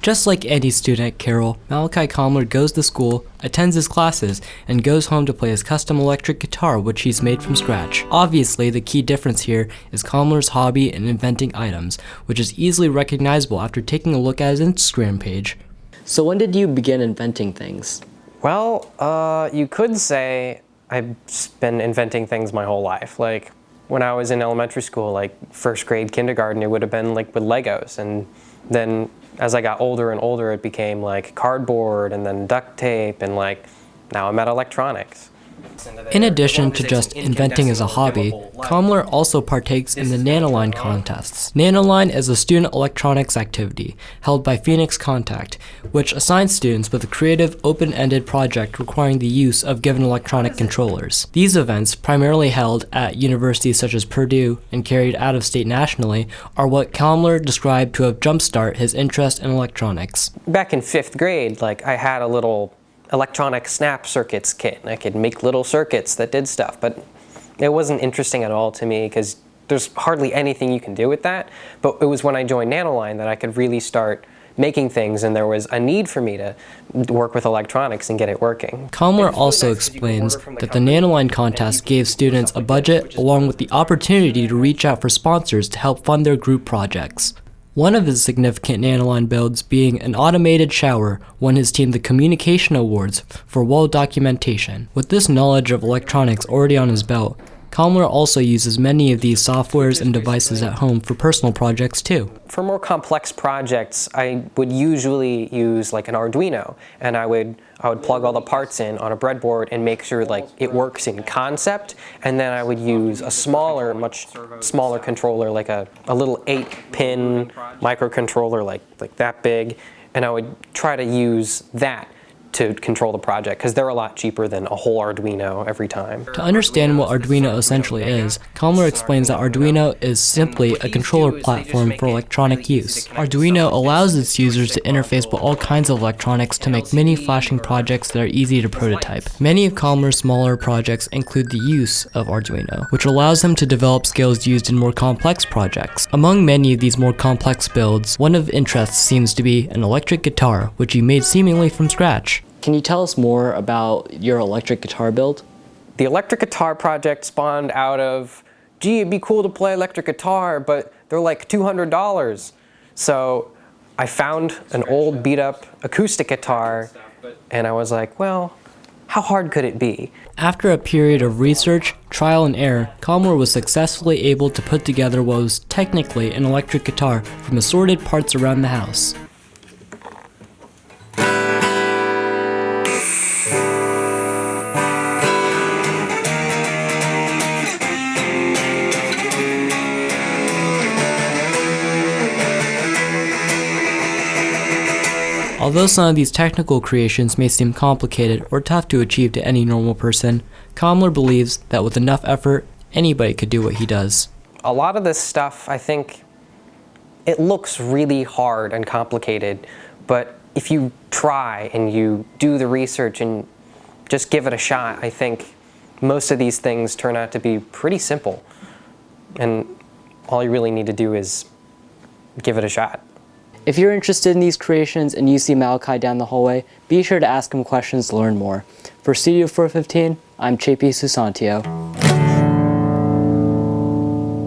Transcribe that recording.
Just like any student at Carroll, Malachi Kamler goes to school, attends his classes, and goes home to play his custom electric guitar which he's made from scratch. Obviously, the key difference here is Kamler's hobby in inventing items, which is easily recognizable after taking a look at his Instagram page. So when did you begin inventing things? Well, you could say I've been inventing things my whole life. Like when I was in elementary school, like first grade, kindergarten, it would have been like with Legos, and then as I got older and older, it became like cardboard and then duct tape, and like now I'm at electronics. In addition to just inventing as a hobby, Kamler also partakes in the Nanoline contests. Nanoline is a student electronics activity held by Phoenix Contact, which assigns students with a creative, open-ended project requiring the use of given electronic controllers. These events, primarily held at universities such as Purdue and carried out of state nationally, are what Kamler described to have jumpstart his interest in electronics. Back in 5th grade, like I had a little electronic snap circuits kit, and I could make little circuits that did stuff, but it wasn't interesting at all to me because there's hardly anything you can do with that. But it was when I joined Nanoline that I could really start making things, and there was a need for me to work with electronics and get it working. Kamler also explains that the Nanoline contest gave students a budget along with the opportunity to reach out for sponsors to help fund their group projects. One of his significant Nanoline builds being an automated shower won his team the Communication Awards for wall documentation. With this knowledge of electronics already on his belt, Kamler also uses many of these softwares and devices at home for personal projects too. For more complex projects, I would usually use like an Arduino, and I would plug all the parts in on a breadboard and make sure like it works in concept, and then I would use a smaller, much smaller controller, like a little 8-pin microcontroller like that big, and I would try to use that to control the project, because they're a lot cheaper than a whole Arduino every time. To understand what Arduino essentially is, Kamler explains that Arduino is simply a controller platform for electronic use. Arduino allows its users to interface with all kinds of electronics to make mini flashing projects that are easy to prototype. Many of Kamler's smaller projects include the use of Arduino, which allows them to develop skills used in more complex projects. Among many of these more complex builds, one of interest seems to be an electric guitar, which he made seemingly from scratch. Can you tell us more about your electric guitar build? The electric guitar project spawned out of, gee, it'd be cool to play electric guitar, but they're like $200. So I found an old beat up acoustic guitar, and I was like, well, how hard could it be? After a period of research, trial and error, Kamler was successfully able to put together what was technically an electric guitar from assorted parts around the house. Although some of these technical creations may seem complicated or tough to achieve to any normal person, Kamler believes that with enough effort, anybody could do what he does. A lot of this stuff, I think, it looks really hard and complicated, but if you try and you do the research and just give it a shot, I think most of these things turn out to be pretty simple. And all you really need to do is give it a shot. If you're interested in these creations and you see Malachi down the hallway, be sure to ask him questions to learn more. For Studio 415, I'm Susantio.